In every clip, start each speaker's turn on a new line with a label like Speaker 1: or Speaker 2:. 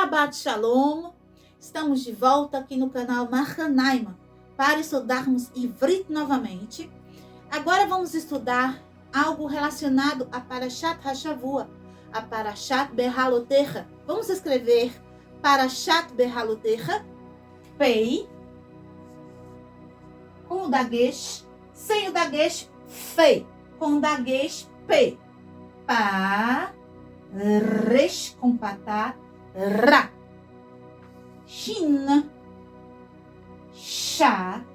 Speaker 1: Shabbat Shalom! Estamos de volta aqui no canal Mahanaima para estudarmos Ivrit novamente. Agora vamos estudar algo relacionado a Parashat HaShavua, a Parashat Behalotecha. Vamos escrever Parashat Behalotecha, Pei, com o dagesh, sem o dagesh, Fei, com o dagesh, Pei. Pa, Resh com patá, Ra. Shin, Shat,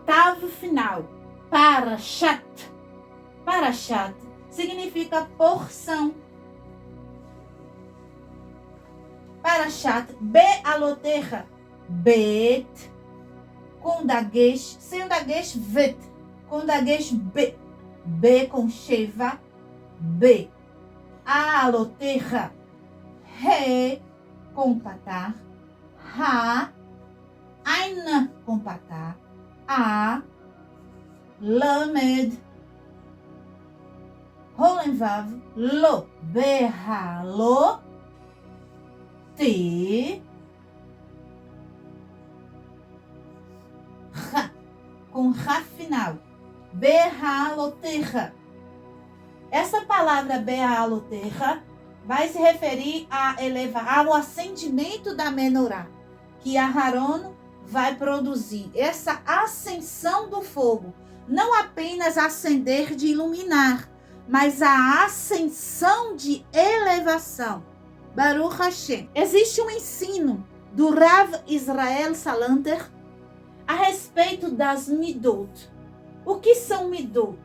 Speaker 1: Tav final. Parashat. Parashat significa porção. Parashat Be'alotecha, Bet, com dagesh, sem o dagesh, Vet, com dagesh, Be, B com Sheva, B. Alotecha, Re, com patá, Ha, Ain, com patá, A, Lamed, Rolenvav, Lo, Behalo, Te, Ha, com Ra final, Behalotecha. Essa palavra Behalotecha vai se referir a elevar ao acendimento da menorá, que Aharon vai produzir. Essa ascensão do fogo, não apenas acender de iluminar, mas a ascensão de elevação. Baruch Hashem. Existe um ensino do Rav Israel Salanter a respeito das midot. O que são midot?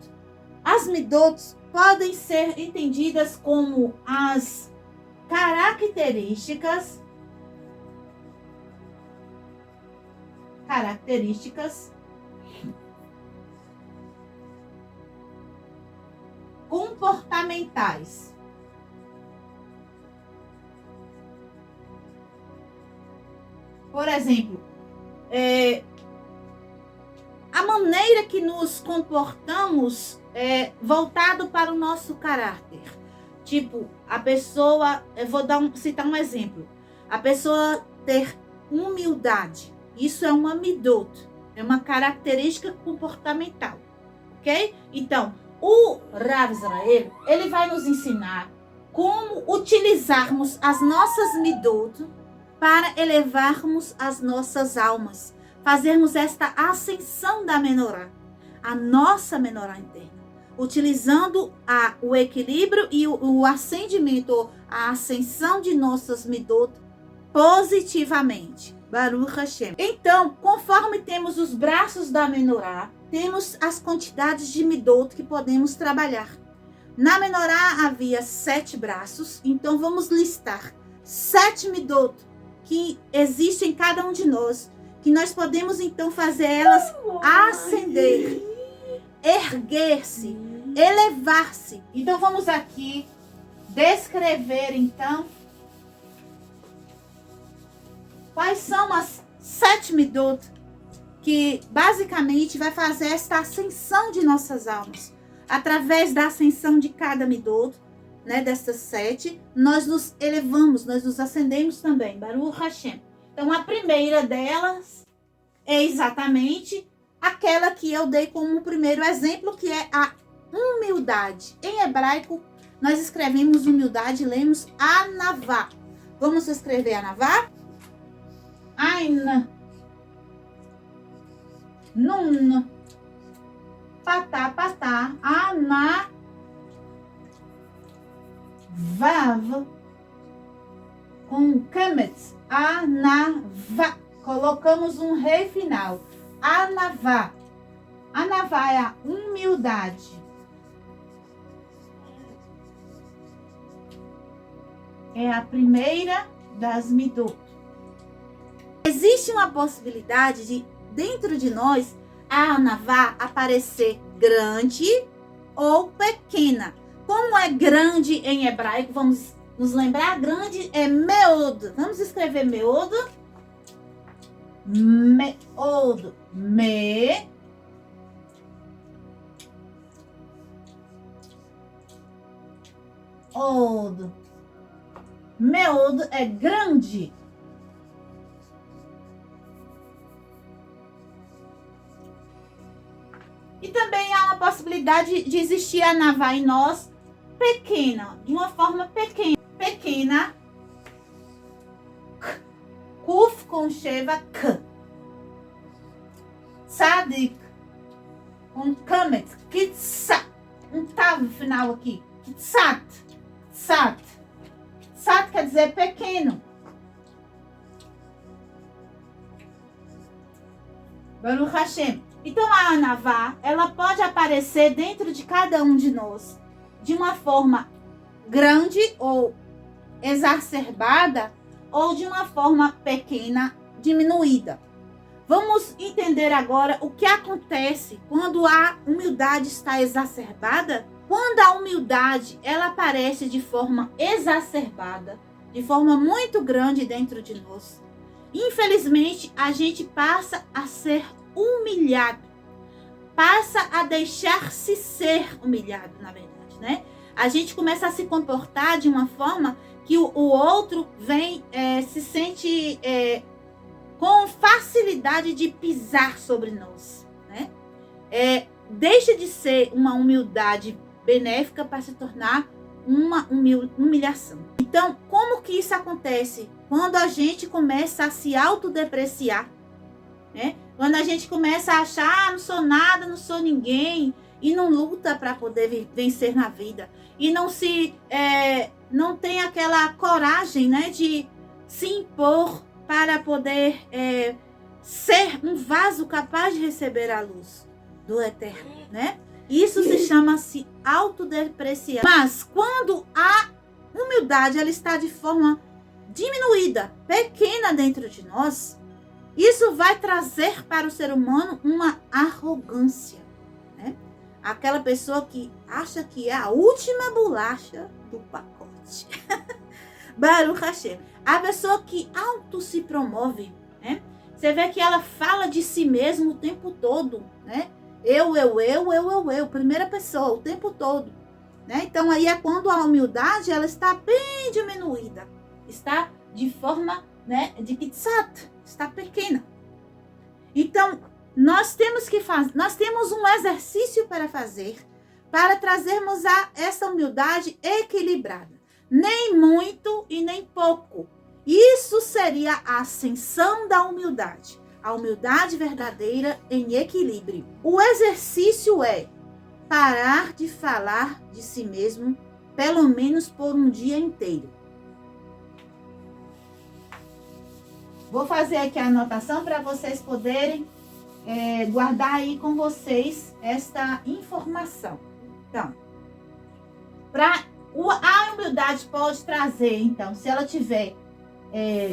Speaker 1: As midot podem ser entendidas como as características comportamentais. Por exemplo, a maneira que nos comportamos é voltado para o nosso caráter. Tipo, a pessoa, eu vou citar um exemplo. A pessoa ter humildade. Isso é uma midot, é uma característica comportamental, ok? Então, o Rav Israel, ele vai nos ensinar como utilizarmos as nossas midot para elevarmos as nossas almas, fazermos esta ascensão da menorá, a nossa menorá interna, utilizando o equilíbrio e o acendimento, a ascensão de nossas midot positivamente. Baruch Hashem. Então, conforme temos os braços da menorá, temos as quantidades de midot que podemos trabalhar. Na menorá havia 7 braços, então vamos listar 7 midot que existem em cada um de nós, que nós podemos então fazer elas ascender, erguer-se, elevar-se. Então vamos aqui descrever então quais são as 7 midot que basicamente vai fazer esta ascensão de nossas almas. Através da ascensão de cada midot, né, destas 7, nós nos elevamos, nós nos ascendemos também. Baruch Hashem. Então a primeira delas é exatamente aquela que eu dei como primeiro exemplo, que é a humildade. Em hebraico, nós escrevemos humildade, lemos anavá. Vamos escrever anavá? Ain, Nun, Patá, Patá, Ana, Vav, com Kametz, Anavá. Colocamos um rei final. Anavá. Anavá é a humildade. É a primeira das midot. Existe uma possibilidade de, dentro de nós, a anavá aparecer grande ou pequena. Como é grande em hebraico? Vamos nos lembrar. Grande é meod. Vamos escrever meod. Meod. Me. Od. Meod é grande. E também há uma possibilidade de existir a navá em nós pequena, de uma forma pequena. Pequena. Kuf com Sheva K. Tzadik com Kamet. Kitsat. Um tav final aqui. Kitsat. Kitsat. Kitsat quer dizer pequeno. Baruch Hashem. Então a Anavá, ela pode aparecer dentro de cada um de nós de uma forma grande ou exacerbada ou de uma forma pequena, diminuída. Vamos entender agora o que acontece quando a humildade está exacerbada. Quando a humildade ela aparece de forma exacerbada, de forma muito grande dentro de nós, infelizmente a gente passa a ser humilhado, passa a deixar-se ser humilhado, na verdade, né? A gente começa a se comportar de uma forma que o outro vem, se sente com facilidade de pisar sobre nós, né? Deixa de ser uma humildade benéfica para se tornar uma humilhação. Então, como que isso acontece? Quando a gente começa a se autodepreciar, né? Quando a gente começa a achar, não sou nada, não sou ninguém, e não luta para poder vencer na vida, e não tem aquela coragem, né, de se impor para poder ser um vaso capaz de receber a luz do Eterno, né? Isso se chama-se autodepreciar. Mas quando a humildade ela está de forma diminuída, pequena dentro de nós, isso vai trazer para o ser humano uma arrogância, né? Aquela pessoa que acha que é a última bolacha do pacote. Baruch Hashem. A pessoa que auto se promove, né? Você vê que ela fala de si mesmo o tempo todo, né? Eu, primeira pessoa, o tempo todo, né? Então aí é quando a humildade ela está bem diminuída, está de forma, né, de kitsat, está pequena. Então nós temos um exercício para fazer para trazermos essa humildade equilibrada, nem muito e nem pouco. Isso seria a ascensão da humildade. A humildade verdadeira em equilíbrio. O exercício é parar de falar de si mesmo, pelo menos por um dia inteiro. Vou fazer aqui a anotação para vocês poderem guardar aí com vocês esta informação. Então, a humildade pode trazer, então, se ela tiver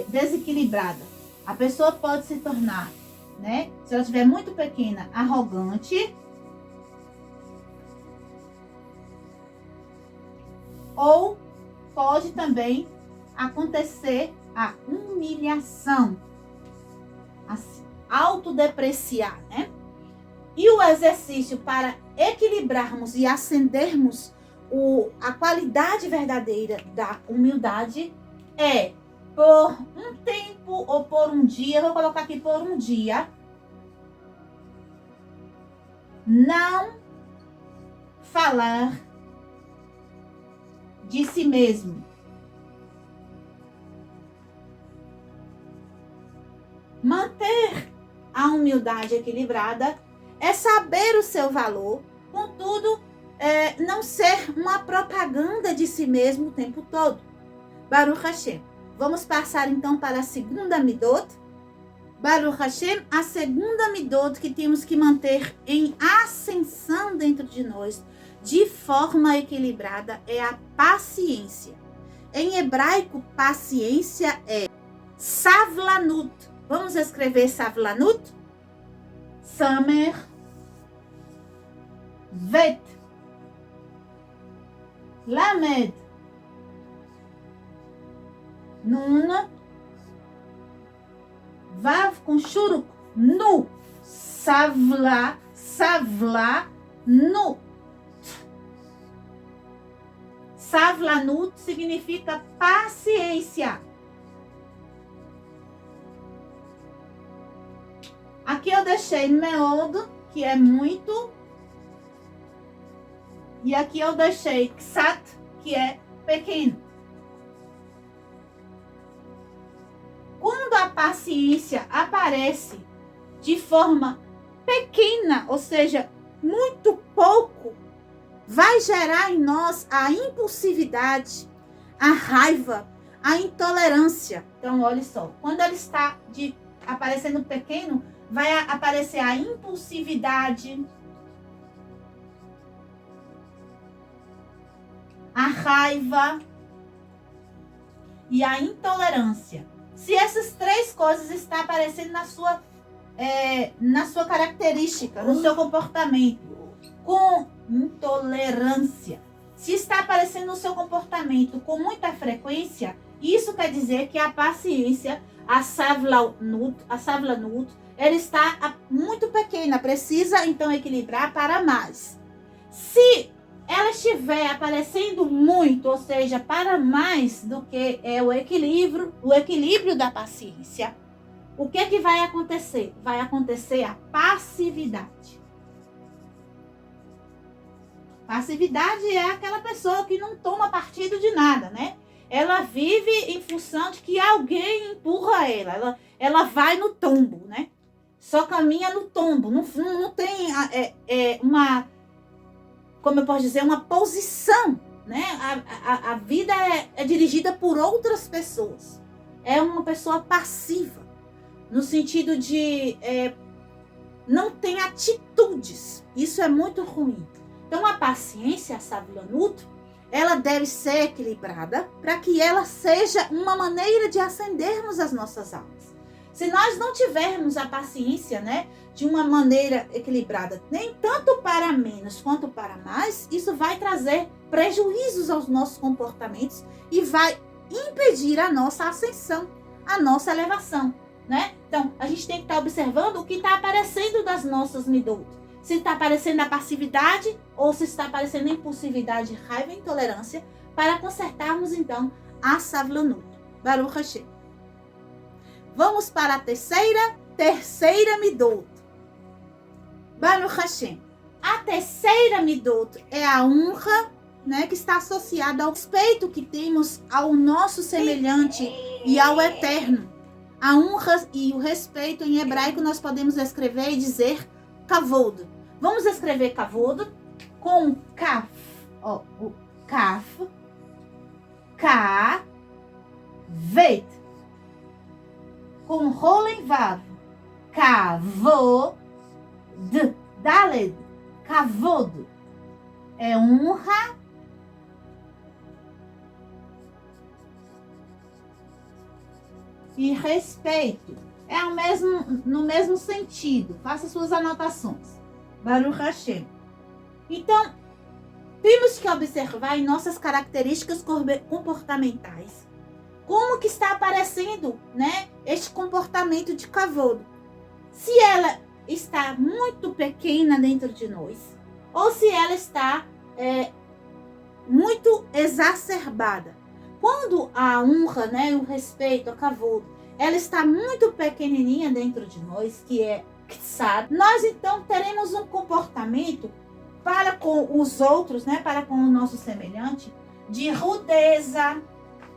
Speaker 1: desequilibrada, a pessoa pode se tornar, né? Se ela estiver muito pequena, arrogante. Ou pode também acontecer a humilhação, assim, autodepreciar, né? E o exercício para equilibrarmos e acendermos a qualidade verdadeira da humildade é por um tempo ou por um dia, vou colocar aqui por um dia, não falar de si mesmo. Manter a humildade equilibrada é saber o seu valor, contudo, não ser uma propaganda de si mesmo o tempo todo. Baruch Hashem. Vamos passar então para a segunda midot. Baruch Hashem, a segunda midot que temos que manter em ascensão dentro de nós, de forma equilibrada, é a paciência. Em hebraico, paciência é savlanut. Vamos escrever savlanut? Samer vet lamed nun vav com shuruk nu savla nu Savlanut significa paciência. Aqui eu deixei meod, que é muito. E aqui eu deixei ksat, que é pequeno. Quando a paciência aparece de forma pequena, ou seja, muito pouco, vai gerar em nós a impulsividade, a raiva, a intolerância. Então, olha só, quando ele está aparecendo pequeno, vai aparecer a impulsividade, a raiva e a intolerância. Se essas três coisas estão aparecendo na sua característica, no seu comportamento, com intolerância, se está aparecendo no seu comportamento com muita frequência, isso quer dizer que a paciência, a savlanut, ela está muito pequena, precisa então equilibrar para mais. Se ela estiver aparecendo muito, ou seja, para mais do que é o equilíbrio da paciência, o que vai acontecer? Vai acontecer a passividade. Passividade é aquela pessoa que não toma partido de nada, né? Ela vive em função de que alguém empurra ela. Ela vai no tombo, né? Só caminha no tombo. Não tem uma, como eu posso dizer, uma posição, né? A vida é dirigida por outras pessoas. É uma pessoa passiva, no sentido de não tem atitudes. Isso é muito ruim. Então, a paciência, a savlanut, ela deve ser equilibrada para que ela seja uma maneira de acendermos as nossas almas. Se nós não tivermos a paciência, né, de uma maneira equilibrada, nem tanto para menos quanto para mais, isso vai trazer prejuízos aos nossos comportamentos e vai impedir a nossa ascensão, a nossa elevação, né? Então, a gente tem que estar observando o que está aparecendo das nossas midot. Se está aparecendo a passividade ou se está aparecendo a impulsividade, raiva e intolerância, para consertarmos, então, a savlanut. Baruch Hashem. Vamos para a terceira midot. Baruch Hashem. A terceira midot é a honra, né, que está associada ao respeito que temos ao nosso semelhante e ao eterno. A honra e o respeito em hebraico nós podemos escrever e dizer kavod. Vamos escrever kavod com kaf, ó, o kaf, ka, vet, com rolen vav, kavod, daled, kavod, é honra, e respeito. É no mesmo sentido. Faça suas anotações. Baruch Hashem. Então, temos que observar em nossas características comportamentais como que está aparecendo, né, este comportamento de kavod. Se ela está muito pequena dentro de nós, ou se ela está muito exacerbada. Quando a honra, né, o respeito, a kavod, ela está muito pequenininha dentro de nós, que é ksad, nós então teremos um comportamento para com os outros, né, para com o nosso semelhante, de rudeza,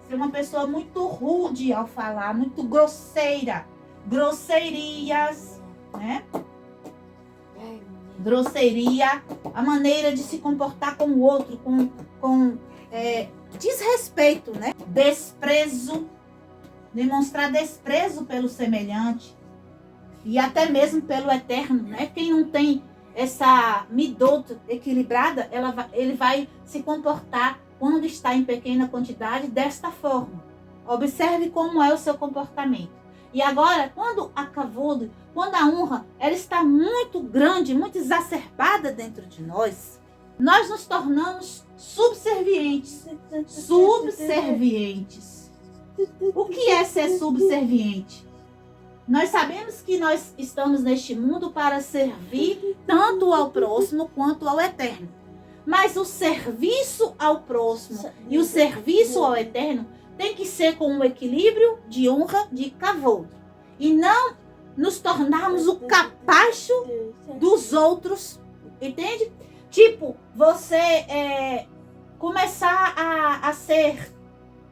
Speaker 1: ser uma pessoa muito rude ao falar, muito grosseira, grosserias, né? Grosseria, a maneira de se comportar com o outro, com desrespeito, né? Desprezo, demonstrar desprezo pelo semelhante e até mesmo pelo eterno, né? Quem não tem essa midot equilibrada, ele vai se comportar quando está em pequena quantidade desta forma. Observe como é o seu comportamento. E agora, quando a kavod, quando a honra, ela está muito grande, muito exacerbada dentro de nós, nós nos tornamos subservientes. Subservientes. O que é ser subserviente? Nós sabemos que nós estamos neste mundo para servir tanto ao próximo quanto ao eterno. Mas o serviço ao próximo e o serviço ao eterno tem que ser com um equilíbrio de honra, de kavod. E não nos tornarmos o capacho dos outros, entende? Tipo, você começar a ser,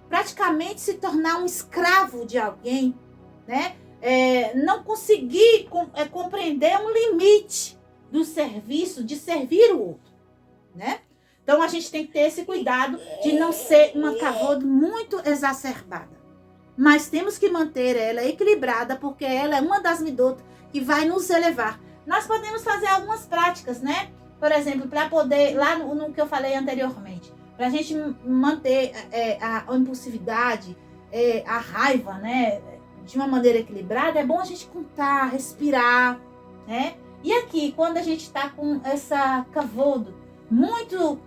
Speaker 1: praticamente se tornar um escravo de alguém, né? Não conseguir compreender um limite do serviço, de servir o outro, né? Então a gente tem que ter esse cuidado de não ser uma kavod muito exacerbada. Mas temos que manter ela equilibrada, porque ela é uma das midot que vai nos elevar. Nós podemos fazer algumas práticas, né? Por exemplo, para poder, lá no que eu falei anteriormente, para a gente manter a impulsividade, a raiva, né? De uma maneira equilibrada, é bom a gente contar, respirar, né? E aqui, quando a gente está com essa kavod muito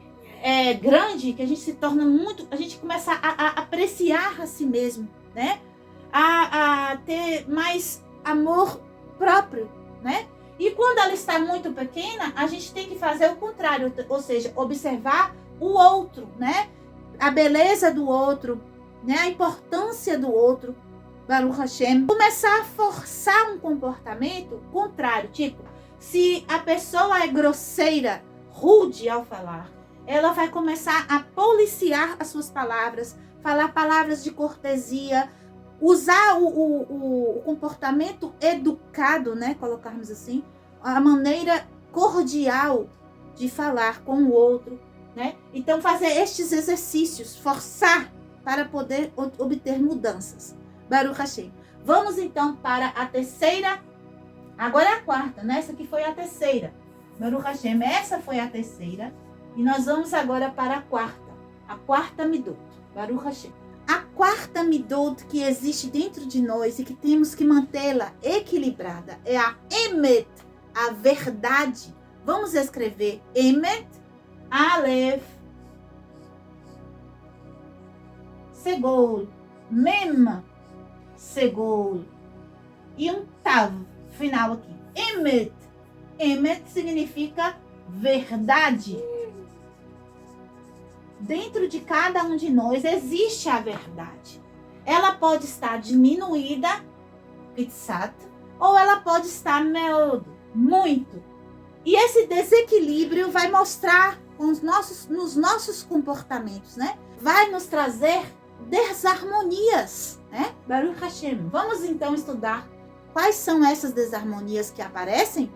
Speaker 1: grande, que a gente se torna muito, a gente começa a apreciar a si mesmo, né? A ter mais amor próprio, né? E quando ela está muito pequena, a gente tem que fazer o contrário, ou seja, observar o outro, né? A beleza do outro, né? A importância do outro, Baruch Hashem. Começar a forçar um comportamento contrário, tipo, se a pessoa é grosseira, rude ao falar, ela vai começar a policiar as suas palavras, falar palavras de cortesia, usar o comportamento educado, né? Colocarmos assim, a maneira cordial de falar com o outro, né? Então, fazer estes exercícios, forçar para poder obter mudanças. Baruch Hashem. Vamos então para a terceira, agora é a quarta, né? Essa aqui foi a terceira. Baruch Hashem, essa foi a terceira. E nós vamos agora para a quarta midot. Baruch Hashem. A quarta midot que existe dentro de nós e que temos que mantê-la equilibrada é a emet, a verdade. Vamos escrever emet, alef, segol, mem, segol e um tav final aqui. Emet. Emet significa verdade. Dentro de cada um de nós existe a verdade. Ela pode estar diminuída, pitzat, ou ela pode estar meod, muito. E esse desequilíbrio vai mostrar nos nossos comportamentos, né? Vai nos trazer desarmonias, né? Baruch Hashem. Vamos então estudar quais são essas desarmonias que aparecem.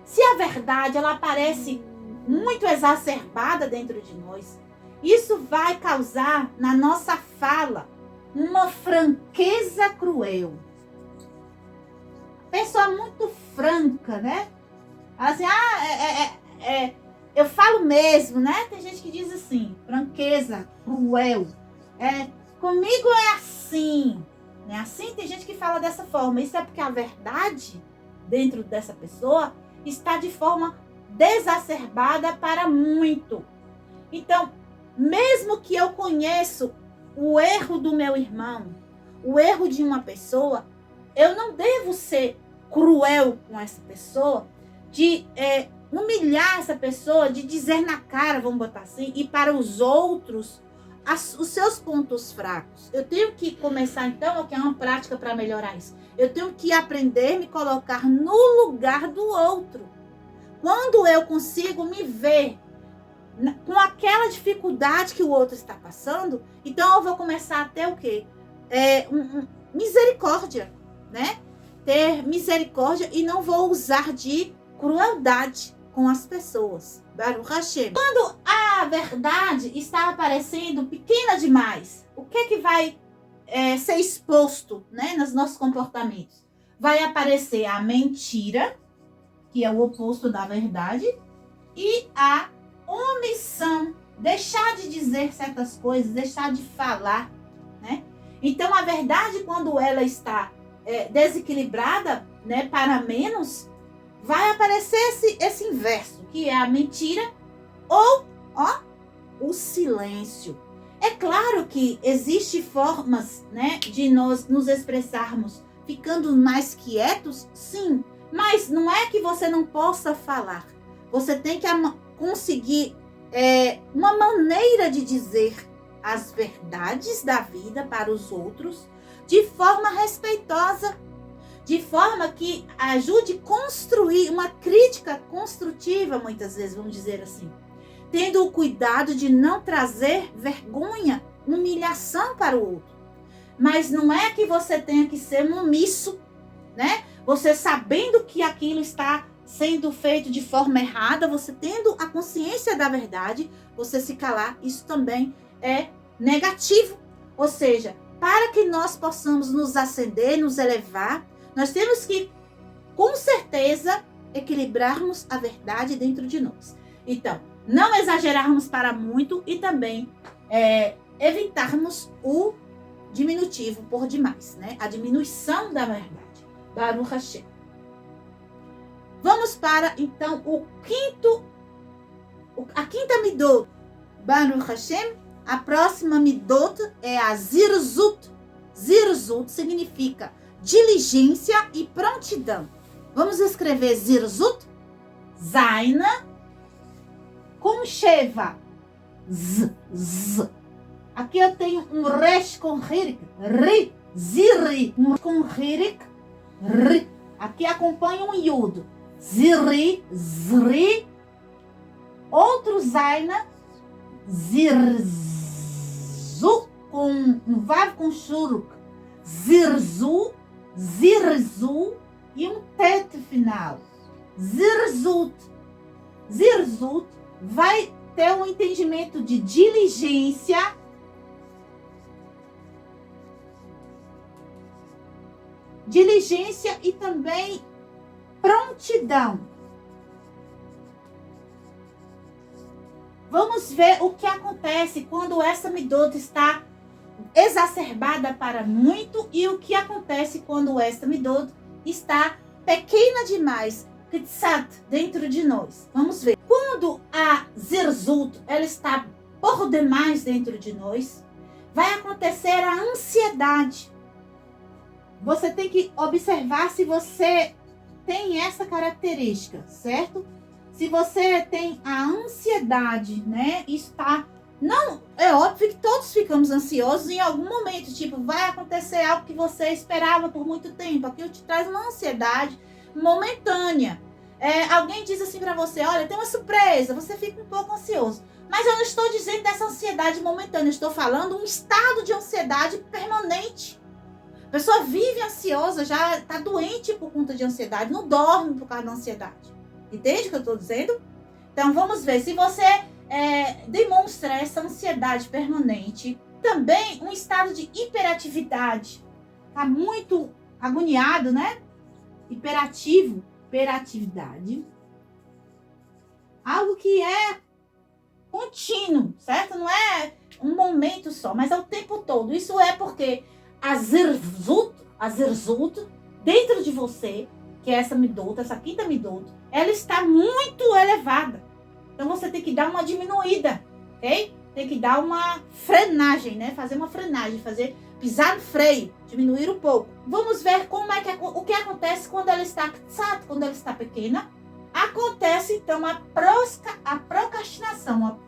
Speaker 1: Se a verdade ela aparece muito exacerbada dentro de nós, isso vai causar na nossa fala uma franqueza cruel. Pessoa muito franca, né? Assim, eu falo mesmo, né? Tem gente que diz assim, franqueza, cruel. Comigo é assim, né? Assim tem gente que fala dessa forma. Isso é porque a verdade dentro dessa pessoa está de forma desacerbada para muito. Então, mesmo que eu conheço o erro do meu irmão, o erro de uma pessoa, eu não devo ser cruel com essa pessoa, de humilhar essa pessoa, de dizer na cara, vamos botar assim, e para os outros, os seus pontos fracos. Eu tenho que começar, então, aqui é uma prática para melhorar isso. Eu tenho que aprender a me colocar no lugar do outro. Quando eu consigo me ver com aquela dificuldade que o outro está passando, então eu vou começar a ter o quê? Misericórdia, né? Ter misericórdia e não vou usar de crueldade com as pessoas. Baruch Hashem. Quando a verdade está aparecendo pequena demais, o que vai ser exposto, né, nos nossos comportamentos? Vai aparecer a mentira, que é o oposto da verdade, e a omissão, deixar de dizer certas coisas, deixar de falar, né? Então, a verdade, quando ela está desequilibrada, né, para menos, vai aparecer esse inverso, que é a mentira ou o silêncio. É claro que existem formas, né, de nós nos expressarmos ficando mais quietos, sim, mas não é que você não possa falar. Você tem que conseguir uma maneira de dizer as verdades da vida para os outros de forma respeitosa, de forma que ajude a construir uma crítica construtiva, muitas vezes, vamos dizer assim, tendo o cuidado de não trazer vergonha, humilhação para o outro. Mas não é que você tenha que ser um omisso, né? Você sabendo que aquilo está sendo feito de forma errada, você tendo a consciência da verdade, você se calar, isso também é negativo. Ou seja, para que nós possamos nos ascender, nos elevar, nós temos que, com certeza, equilibrarmos a verdade dentro de nós. Então, não exagerarmos para muito e também evitarmos o diminutivo por demais, né? A diminuição da verdade. Baruch Hashem. Vamos para, então, a quinta midot. Baruch Hashem. A próxima midot é a zirzut. Zirzut significa diligência e prontidão. Vamos escrever zirzut. Zaina com sheva. Z. Aqui eu tenho um resh com hirik. Ri. Ziri. Com hirik. Ri. Aqui acompanha um yud. Ziri. Zri. Outro zaina. Zirzu. Com um vav com shuruk. Zirzu. Zirzu. E um tet final. Zirzut. Zirzut vai ter um entendimento de diligência, e também prontidão. Vamos ver o que acontece quando essa midot está exacerbada para muito e o que acontece quando essa midot está pequena demais, dentro de nós. Vamos ver. Quando a zirzut ela está por demais dentro de nós, vai acontecer a ansiedade. Você tem que observar se você tem essa característica, certo? Se você tem a ansiedade, né? Está... Não, é óbvio que todos ficamos ansiosos em algum momento. Tipo, vai acontecer algo que você esperava por muito tempo. Aquilo te traz uma ansiedade momentânea. Alguém diz assim pra você, olha, tem uma surpresa. Você fica um pouco ansioso. Mas eu não estou dizendo dessa ansiedade momentânea. Eu estou falando um estado de ansiedade permanente. A pessoa vive ansiosa, já está doente por conta de ansiedade. Não dorme por causa da ansiedade. Entende o que eu estou dizendo? Então, vamos ver. Se você demonstra essa ansiedade permanente, também um estado de hiperatividade. Está muito agoniado, né? Hiperatividade. Algo que é contínuo, certo? Não é um momento só, mas é o tempo todo. Isso é porque a zirzut, dentro de você, que é essa midot, essa quinta midot, ela está muito elevada. Então você tem que dar uma diminuída, ok? Tem que dar uma frenagem, né? Fazer uma frenagem, pisar no freio, diminuir um pouco. Vamos ver o que acontece quando ela está quando ela está pequena. Acontece então a procrastinação,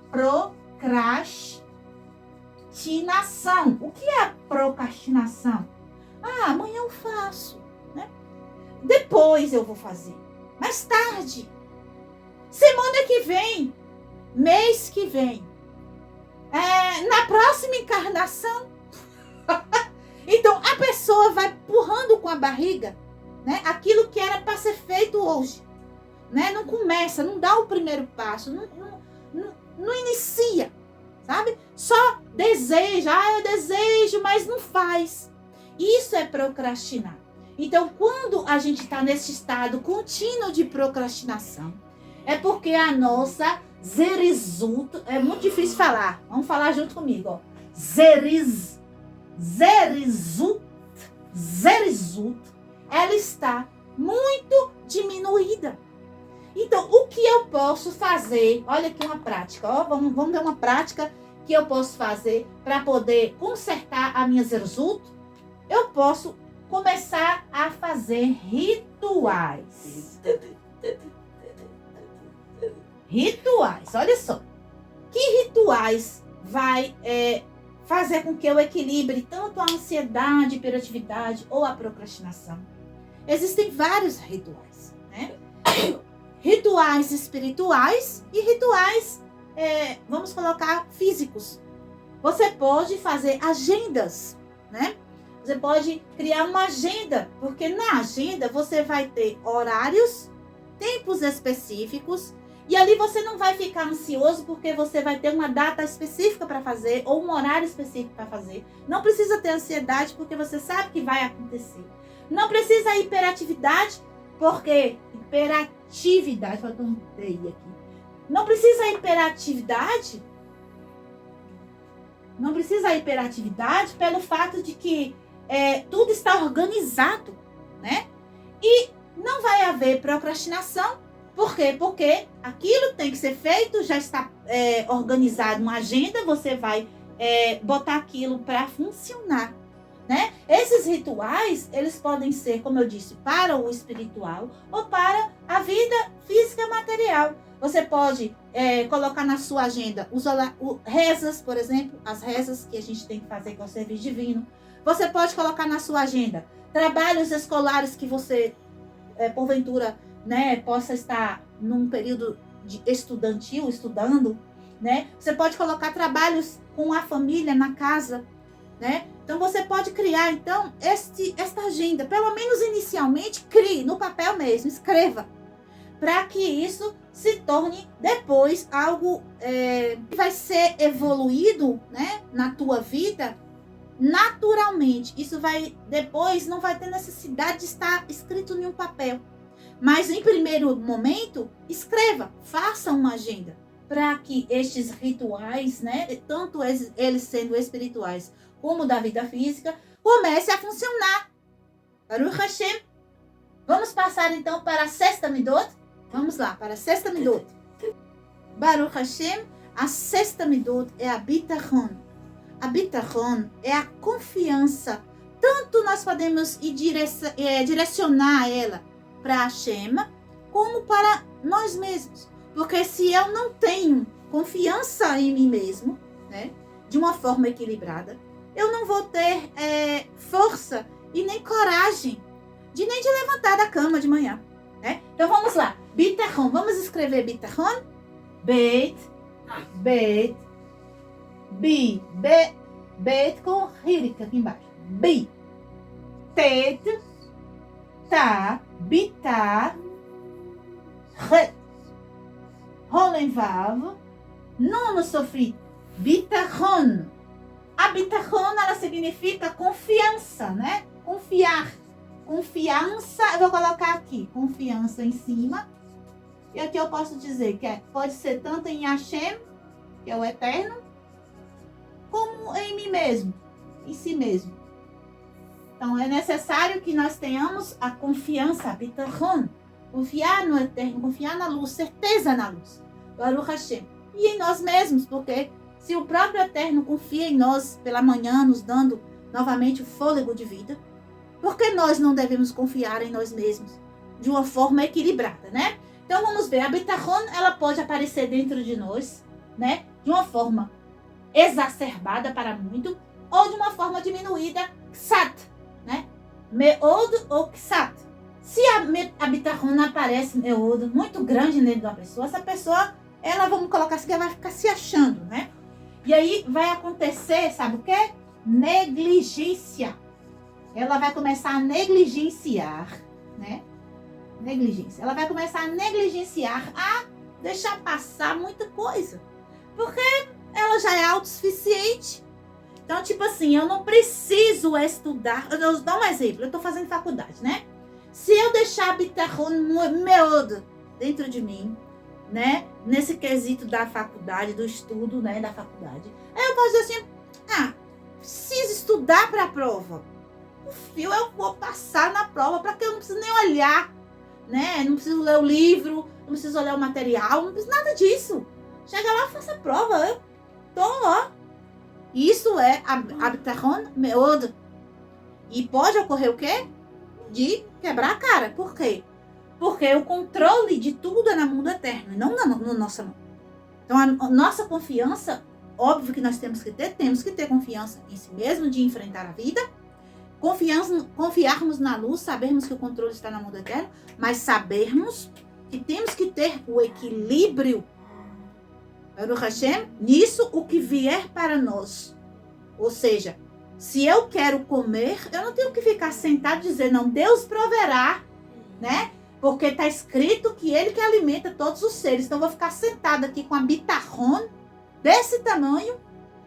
Speaker 1: O que é a procrastinação? Amanhã eu faço, né? Depois eu vou fazer. Mais tarde. Semana que vem. Mês que vem. Na próxima encarnação. Então, a pessoa vai empurrando com a barriga, né? Aquilo que era para ser feito hoje. Né? Não começa, não dá o primeiro passo. Não inicia. Sabe? Só deseja. Eu desejo, mas não faz. Isso é procrastinar. Então, quando a gente está nesse estado contínuo de procrastinação, é porque a nossa zerizut, é muito difícil falar. Vamos falar junto comigo, ó. Zerizut, ela está muito diminuída. Então, o que eu posso fazer? Olha aqui uma prática, ó. Vamos ver uma prática que eu posso fazer para poder consertar a minha zerizut. Eu posso começar a fazer rituais. Rituais, olha só. Que rituais vai fazer com que eu equilibre tanto a ansiedade, hiperatividade ou a procrastinação? Existem vários rituais, né? Rituais espirituais e rituais, vamos colocar, físicos. Você pode fazer agendas, né? Você pode criar uma agenda, porque na agenda você vai ter horários, tempos específicos, e ali você não vai ficar ansioso porque você vai ter uma data específica para fazer ou um horário específico para fazer. Não precisa ter ansiedade porque você sabe que vai acontecer. Não precisa hiperatividade, porque hiperatividade, eu aqui. Não precisa hiperatividade. Não precisa hiperatividade pelo fato de que tudo está organizado, né? E não vai haver procrastinação. Por quê? Porque aquilo tem que ser feito, já está organizado uma agenda, você vai botar aquilo para funcionar, né? Esses rituais, eles podem ser, como eu disse, para o espiritual ou para a vida física e material. Você pode colocar na sua agenda rezas, por exemplo, as rezas que a gente tem que fazer com o serviço divino. Você pode colocar na sua agenda trabalhos escolares que você, porventura, né, possa estar num período estudantil, estudando, né? Você pode colocar trabalhos com a família na casa, né? Então você pode criar, então, esta agenda, pelo menos inicialmente, crie no papel mesmo, escreva, para que isso se torne depois algo que vai ser evoluído, né, na tua vida naturalmente. Isso vai depois, não vai ter necessidade de estar escrito em um papel. Mas em primeiro momento, escreva, faça uma agenda para que estes rituais, né, tanto eles sendo espirituais como da vida física, comece a funcionar. Baruch Hashem. Vamos passar então para a sexta midot? Vamos lá, para a sexta midot. Baruch Hashem, a sexta midot é a bitachon. A bitachon é a confiança. Tanto nós podemos direcionar ela para Hashem, como para nós mesmos. Porque se eu não tenho confiança em mim mesmo, né, de uma forma equilibrada, eu não vou ter força e nem coragem de levantar da cama de manhã, né? Então vamos lá. Bitachon. Vamos escrever bitachon. Bet com rírica aqui embaixo. Bi. Tet. Tá, bitá, re, rolenvav, nono sofri, bitachon. A bitachon, ela significa confiança, né? Confiar. Confiança, eu vou colocar aqui, confiança em cima. E aqui eu posso dizer que pode ser tanto em Hashem, que é o eterno, como em mim mesmo, em si mesmo. Então, é necessário que nós tenhamos a confiança, a bitachon, confiar no eterno, confiar na luz, certeza na luz. Baruch Hashem. E em nós mesmos, porque se o próprio eterno confia em nós pela manhã, nos dando novamente o fôlego de vida, por que nós não devemos confiar em nós mesmos de uma forma equilibrada, né? Então, vamos ver, a bitachon, ela pode aparecer dentro de nós, né? De uma forma exacerbada para muito, ou de uma forma diminuída, ksat, né? Meod ou ksat. Se a bitachon aparece meod, muito grande dentro da pessoa, essa pessoa, ela, vamos colocar assim, ela vai ficar se achando, né? E aí vai acontecer, sabe o quê? Negligência. Ela vai começar a negligenciar, né? Negligência. Ela vai começar a negligenciar, a deixar passar muita coisa. Porque ela já é autossuficiente. Então, tipo assim, eu não preciso estudar. Eu vou dar um exemplo. Eu tô fazendo faculdade, né? Se eu deixar bitachon meod dentro de mim, né? Nesse quesito da faculdade, do estudo, né? Da faculdade. Aí eu posso dizer assim, preciso estudar para a prova. O fio eu vou passar na prova para que eu não preciso nem olhar, né? Não preciso ler o livro, não preciso olhar o material, não preciso nada disso. Chega lá, faça a prova, eu tô ó. Isso é a bitachon meod. E pode ocorrer o quê? De quebrar a cara. Por quê? Porque o controle de tudo é na mão do eterno, não na nossa mão. Então, a nossa confiança, óbvio que nós temos que ter confiança em si mesmo, de enfrentar a vida, confiarmos na luz, sabermos que o controle está na mão do Eterno, mas sabermos que temos que ter o equilíbrio, Baruch Hashem, nisso o que vier para nós. Ou seja, se eu quero comer, eu não tenho que ficar sentado e dizer, não, Deus proverá, né? Porque está escrito que Ele que alimenta todos os seres. Então, eu vou ficar sentada aqui com a bitachon desse tamanho,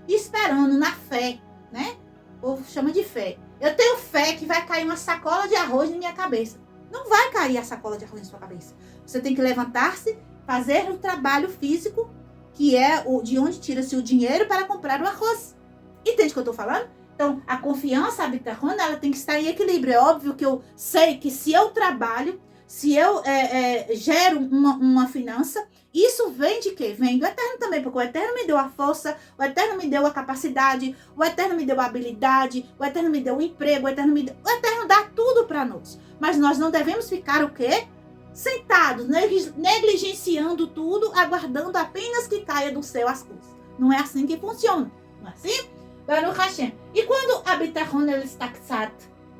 Speaker 1: esperando na fé, né? O povo chama de fé. Eu tenho fé que vai cair uma sacola de arroz na minha cabeça. Não vai cair a sacola de arroz na sua cabeça. Você tem que levantar-se, fazer o trabalho físico, que é de onde tira-se o dinheiro para comprar o arroz. Entende o que eu estou falando? Então, a confiança, a bitachon, ela tem que estar em equilíbrio. É óbvio que eu sei que se eu trabalho, se eu gero uma finança, isso vem de quê? Vem do Eterno também, porque o Eterno me deu a força, o Eterno me deu a capacidade, o Eterno me deu a habilidade, o Eterno me deu o emprego, o Eterno dá tudo para nós. Mas nós não devemos ficar o quê? Sentados, negligenciando tudo, aguardando apenas que caia do céu as coisas. Não é assim que funciona, não é assim? Baruch Hashem. E quando a bitachon ela está ksat,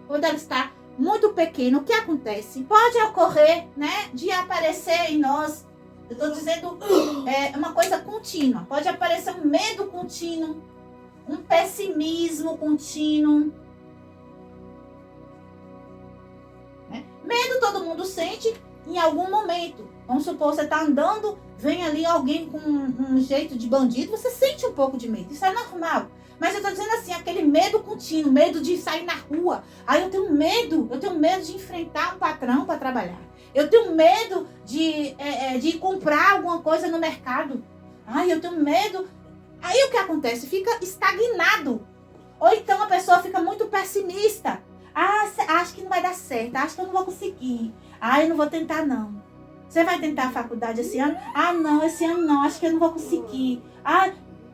Speaker 1: quando ela está muito pequena, o que acontece? Pode ocorrer, né, de aparecer em nós, eu estou dizendo, uma coisa contínua. Pode aparecer um medo contínuo, um pessimismo contínuo. Né? Medo todo mundo sente em algum momento. Vamos supor, você está andando, vem ali alguém com um jeito de bandido, você sente um pouco de medo. Isso é normal. Mas eu estou dizendo assim, aquele medo contínuo, medo de sair na rua. Aí eu tenho medo de enfrentar um patrão para trabalhar. Eu tenho medo de comprar alguma coisa no mercado. Ai, eu tenho medo. Aí o que acontece? Fica estagnado. Ou então a pessoa fica muito pessimista. Acho que não vai dar certo, acho que eu não vou conseguir. Eu não vou tentar não. Você vai tentar a faculdade esse ano? Não, esse ano não, acho que eu não vou conseguir.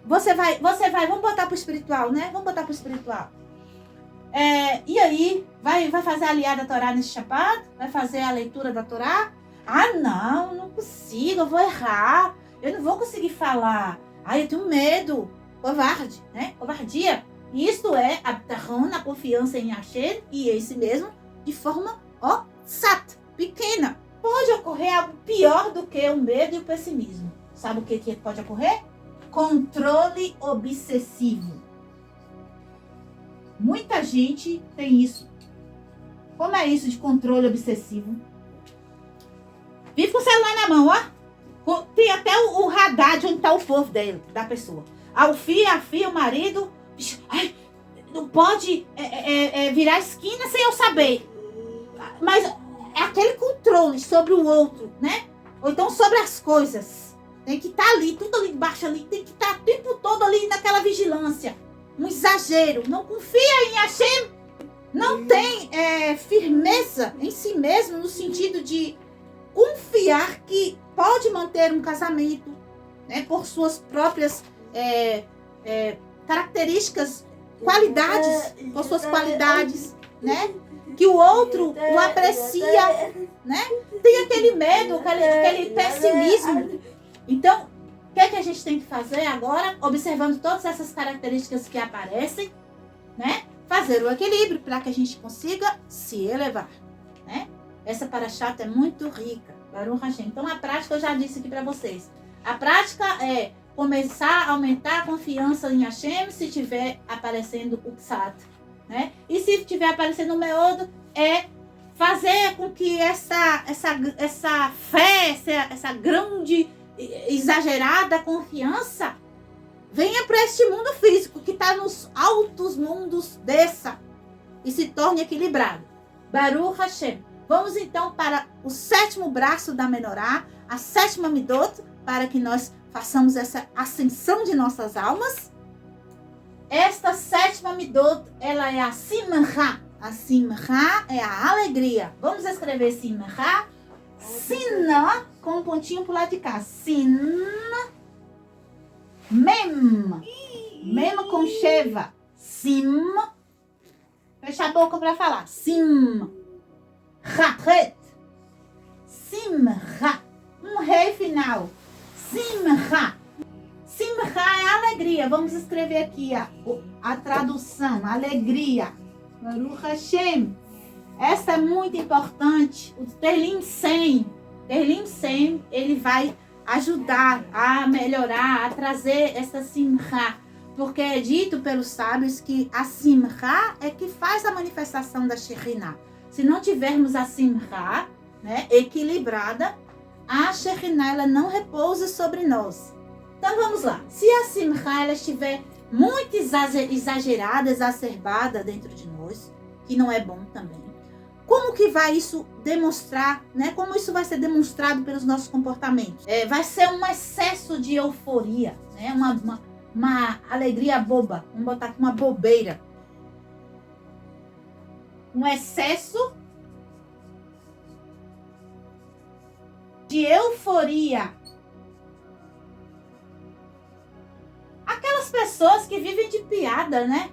Speaker 1: Você vai, vamos botar pro espiritual, né? Vamos botar pro espiritual. E aí, vai fazer a aliada da Torá nesse Shabbat? Vai fazer a leitura da Torá? Não consigo, eu vou errar. Eu não vou conseguir falar. Eu tenho medo. Covarde, né? Covardia. Isto é a bitachon, a confiança em Hashem, e esse mesmo, de forma, pequena. Pode ocorrer algo pior do que o medo e o pessimismo. Sabe o que pode ocorrer? Controle obsessivo. Muita gente tem isso. Como é isso de controle obsessivo? Vive com o celular na mão, Tem até o radar de onde está o povo da pessoa. O filho, a filha, o marido. Não pode virar esquina sem eu saber. Mas é aquele controle sobre o outro, né? Ou então sobre as coisas. Tem que estar ali, tudo ali embaixo ali. Tem que estar o tempo todo ali naquela vigilância. Um exagero. Não confia em Hashem. Não tem firmeza em si mesmo, no sentido de confiar que pode manter um casamento, né, por suas próprias características, qualidades, por suas qualidades, né? Que o outro o aprecia, né? Tem aquele medo, aquele pessimismo. Então, o que é que a gente tem que fazer agora? Observando todas essas características que aparecem, né? Fazer o equilíbrio para que a gente consiga se elevar, né? Essa parashá é muito rica, Baruch Hashem. Então, a prática eu já disse aqui para vocês. A prática é começar a aumentar a confiança em Hashem se tiver aparecendo o Ksat, né? E se tiver aparecendo o Meodo, é fazer com que essa fé, essa grande, exagerada confiança venha para este mundo físico que está nos altos mundos dessa e se torne equilibrado. Baruch Hashem. Vamos então para o 7º braço da Menorá, a 7ª Midot, para que nós façamos essa ascensão de nossas almas. Esta 7ª Midot, ela é a Simcha. A Simcha é a alegria. Vamos escrever Simcha. Sina, com um pontinho pro lado de cá. Sin, mem. Mem com Sheva. Sim. Fecha a boca para falar. Sim. Chatret. Simcha. Um rei final. Simcha. alegria. Vamos escrever aqui a tradução. Alegria. Baruch Hashem. Essa é muito importante. O Tehillim 100. Tehillim 100, ele vai ajudar a melhorar, a trazer essa simcha. Porque é dito pelos sábios que a simcha é que faz a manifestação da Shekhinah. Se não tivermos a simcha, né, equilibrada, a Shekhinah ela não repousa sobre nós. Então vamos lá. Se a simcha ela estiver muito exagerada, exacerbada dentro de nós, que não é bom também, como que vai isso demonstrar, né? Como isso vai ser demonstrado pelos nossos comportamentos? Vai ser um excesso de euforia, né? Uma alegria boba. Vamos botar aqui uma bobeira. Um excesso de euforia. Aquelas pessoas que vivem de piada, né?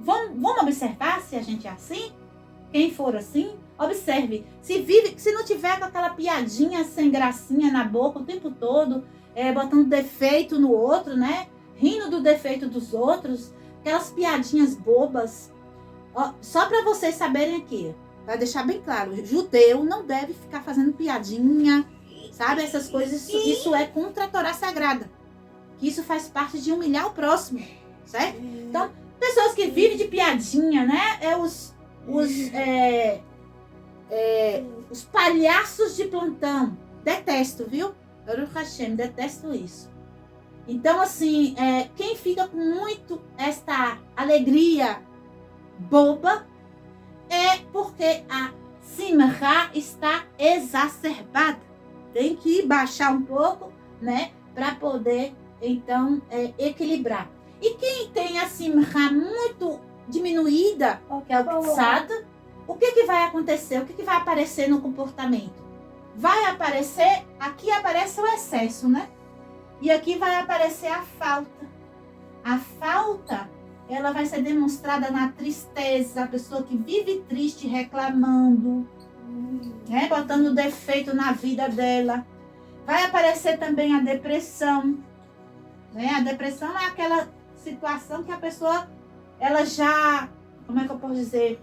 Speaker 1: Vamos observar se a gente é assim? Quem for assim, observe. Se não tiver com aquela piadinha sem gracinha na boca o tempo todo, botando defeito no outro, né? Rindo do defeito dos outros, aquelas piadinhas bobas. Ó, só para vocês saberem aqui, para deixar bem claro, judeu não deve ficar fazendo piadinha, sabe? Essas coisas, isso é contra a Torá Sagrada. Que isso faz parte de humilhar o próximo, certo? Então, pessoas que vivem de piadinha, né? Os palhaços de plantão. Detesto, viu? Baruch Hashem, detesto isso. Então, assim, quem fica com muito esta alegria boba é porque a simcha está exacerbada. Tem que baixar um pouco, né? Para poder, então, equilibrar. E quem tem a simcha muito diminuída, que é o psad, o que vai acontecer? O que vai aparecer no comportamento? Vai aparecer, aqui aparece o excesso, né? E aqui vai aparecer a falta. A falta, ela vai ser demonstrada na tristeza, a pessoa que vive triste, reclamando, né? Botando defeito na vida dela. Vai aparecer também a depressão, né? A depressão é aquela situação que a pessoa ela já, como é que eu posso dizer,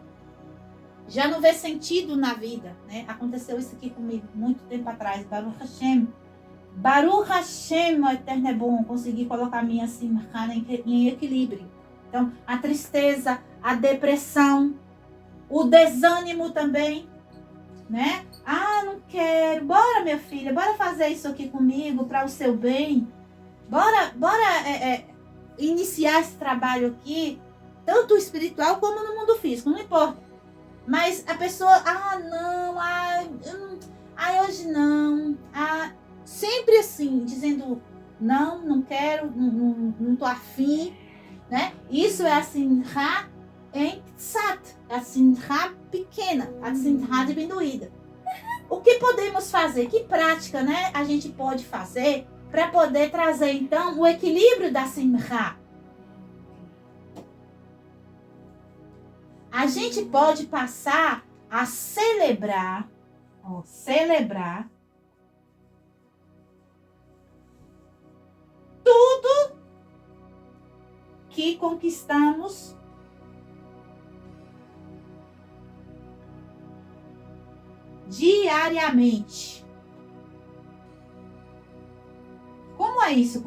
Speaker 1: já não vê sentido na vida, né? Aconteceu isso aqui comigo muito tempo atrás. Baruch Hashem. Baruch Hashem, o Eterno é bom, consegui colocar minha simcha em equilíbrio. Então, a tristeza, a depressão, o desânimo também, né? Ah, não quero. Bora, minha filha, bora fazer isso aqui comigo para o seu bem. Bora iniciar esse trabalho aqui, tanto espiritual como no mundo físico, não importa. Mas a pessoa, hoje não, sempre assim, dizendo, não quero, não tô afim, né? Isso é a simcha em tzat, a simcha pequena, a simcha diminuída. O que podemos fazer? Que prática, né, a gente pode fazer para poder trazer, então, o equilíbrio da simcha? A gente pode passar a celebrar tudo que conquistamos diariamente. Como é isso?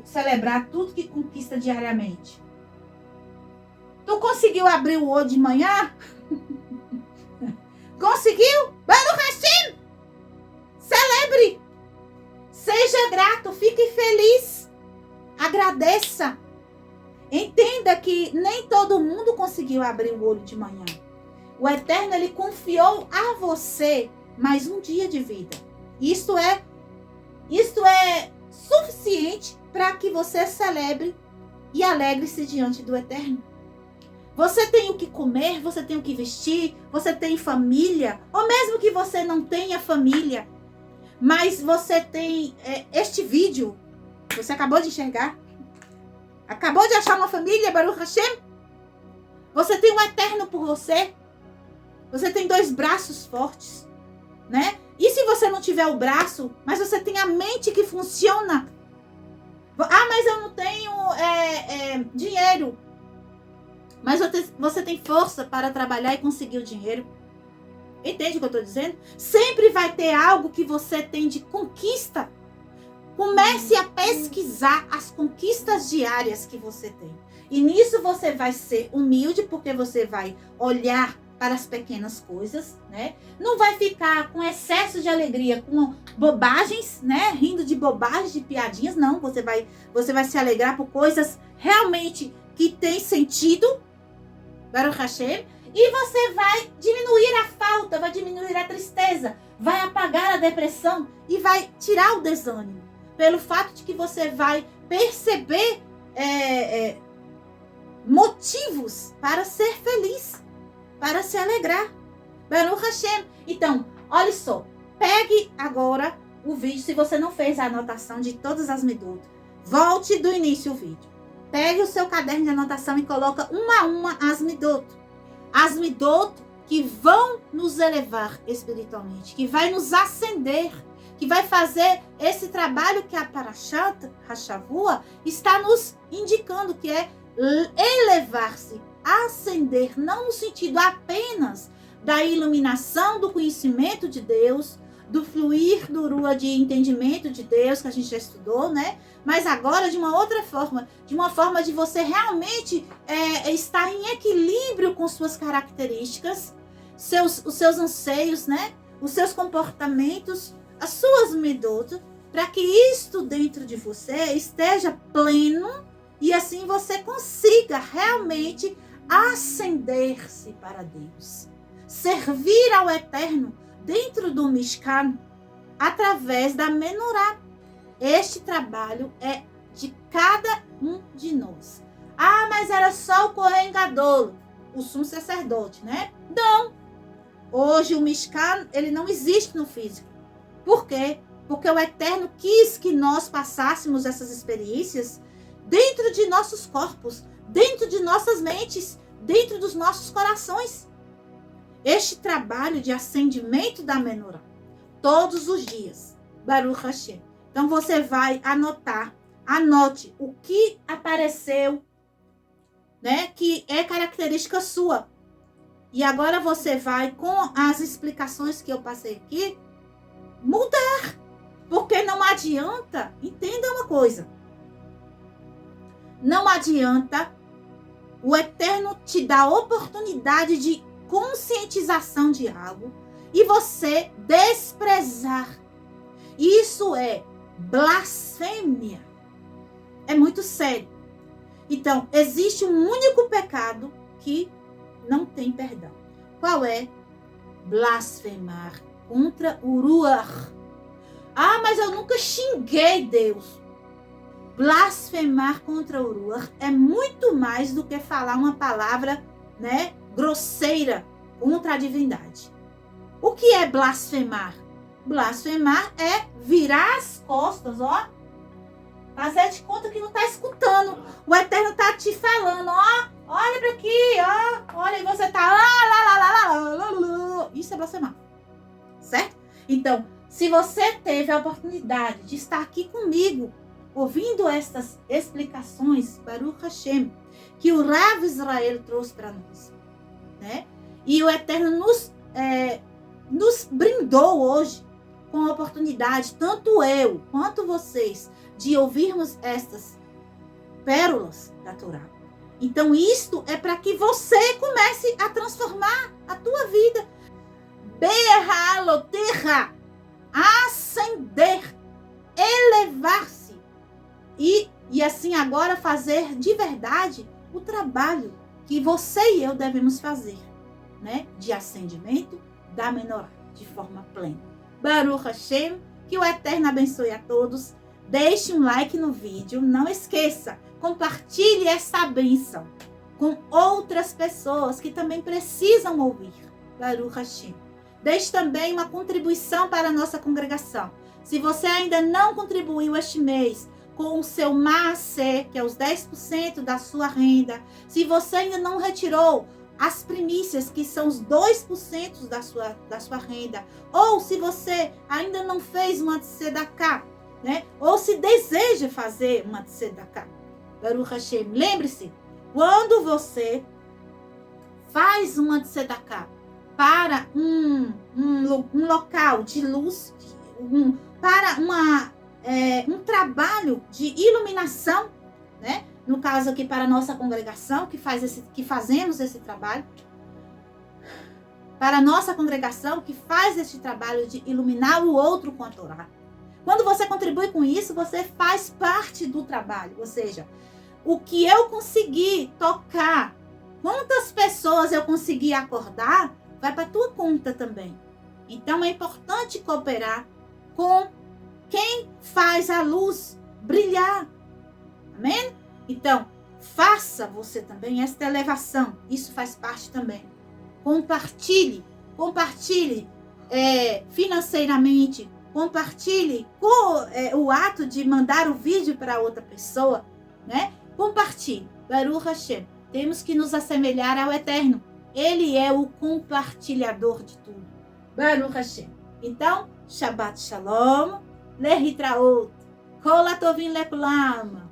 Speaker 1: Celebrar tudo que conquista diariamente. Tu conseguiu abrir o olho de manhã? Conseguiu? Baruch Hashem! Celebre! Seja grato, fique feliz. Agradeça. Entenda que nem todo mundo conseguiu abrir o olho de manhã. O Eterno, ele confiou a você mais um dia de vida. Isto é suficiente para que você celebre e alegre-se diante do Eterno. Você tem o que comer, você tem o que vestir, você tem família, ou mesmo que você não tenha família, mas você tem este vídeo, você acabou de enxergar, acabou de achar uma família, Baruch Hashem, você tem um Eterno por você, você tem 2 braços fortes, né? E se você não tiver o braço, mas você tem a mente que funciona, Ah, mas eu não tenho dinheiro. Mas você tem força para trabalhar e conseguir o dinheiro. Entende o que eu estou dizendo? Sempre vai ter algo que você tem de conquista. Comece a pesquisar as conquistas diárias que você tem. E nisso você vai ser humilde, porque você vai olhar para as pequenas coisas, né? Não vai ficar com excesso de alegria, com bobagens, né? Rindo de bobagens, de piadinhas, não. Você vai se alegrar por coisas realmente que têm sentido, Baruch Hashem, e você vai diminuir a falta, vai diminuir a tristeza, vai apagar a depressão e vai tirar o desânimo. Pelo fato de que você vai perceber motivos para ser feliz, para se alegrar. Baruch Hashem. Então, olha só, pegue agora o vídeo, se você não fez a anotação de todas as midot, volte do início o vídeo. Pegue o seu caderno de anotação e coloca uma a uma as midot. As midot que vão nos elevar espiritualmente, que vai nos acender, que vai fazer esse trabalho que a Parashat Hashavua está nos indicando, que é elevar-se, ascender, não no sentido apenas da iluminação, do conhecimento de Deus, do fluir do Rua de entendimento de Deus, que a gente já estudou, né? Mas agora de uma outra forma, de uma forma de você realmente estar em equilíbrio com suas características, os seus anseios, né? Os seus comportamentos, as suas midot, para que isto dentro de você esteja pleno e assim você consiga realmente ascender-se para Deus. Servir ao Eterno dentro do Mishkan através da Menorá. Este trabalho é de cada um de nós. Ah, mas era só o Kohen Gadol, o sumo sacerdote, né? Não. Hoje o Mishkan, ele não existe no físico. Por quê? Porque o Eterno quis que nós passássemos essas experiências dentro de nossos corpos, dentro de nossas mentes, dentro dos nossos corações. Este trabalho de acendimento da menorá, todos os dias, Baruch Hashem. Então você vai anote o que apareceu, né, que é característica sua. E agora você vai, com as explicações que eu passei aqui, mudar. Porque não adianta, entenda uma coisa, não adianta o Eterno te dar a oportunidade de conscientização de algo e você desprezar. Isso é blasfêmia. É muito sério. Então, existe um único pecado que não tem perdão. Qual é? Blasfemar contra o Ruach. Ah, mas eu nunca xinguei Deus. Blasfemar contra o Ruach é muito mais do que falar uma palavra, né, grosseira contra a divindade. O que é blasfemar? Blasfemar é virar as costas, ó. Fazer de conta que não está escutando. O Eterno está te falando, ó. Olha para aqui, ó. Olha, e você tá lá. Isso é blasfemar. Certo? Então, se você teve a oportunidade de estar aqui comigo, ouvindo estas explicações, Baruch Hashem, que o Rav Israel trouxe para nós, né? E o Eterno nos brindou hoje com a oportunidade, tanto eu quanto vocês, de ouvirmos estas pérolas da Torá. Então, isto é para que você comece a transformar a tua vida. Berraloterra, ascender, elevar-se. E assim agora fazer de verdade o trabalho que você e eu devemos fazer, né? De acendimento da menorá, de forma plena. Baruch Hashem, que o Eterno abençoe a todos. Deixe um like no vídeo, não esqueça, compartilhe essa bênção com outras pessoas que também precisam ouvir. Baruch Hashem. Deixe também uma contribuição para a nossa congregação. Se você ainda não contribuiu este mês com o seu Maaseh, que é os 10% da sua renda, se você ainda não retirou as primícias, que são os 2% da sua renda, ou se você ainda não fez uma tzedakah, né? Ou se deseja fazer uma tzedakah. Baruch Hashem. Lembre-se, quando você faz uma tzedakah para um local de luz, para um trabalho de iluminação, né? No caso aqui para a nossa congregação, que fazemos esse trabalho, para a nossa congregação que faz esse trabalho de iluminar o outro com a Torá. Quando você contribui com isso, você faz parte do trabalho, ou seja, o que eu consegui tocar, quantas pessoas eu consegui acordar, vai para a tua conta também. Então é importante cooperar com quem faz a luz brilhar. Amém? Então, faça você também esta elevação. Isso faz parte também. Compartilhe financeiramente, compartilhe com o ato de mandar o vídeo para outra pessoa, né? Compartilhe. Baruch Hashem. Temos que nos assemelhar ao Eterno. Ele é o compartilhador de tudo. Baruch Hashem. Então, Shabbat Shalom, Lehitraot, Kol Hatovim Lekulam.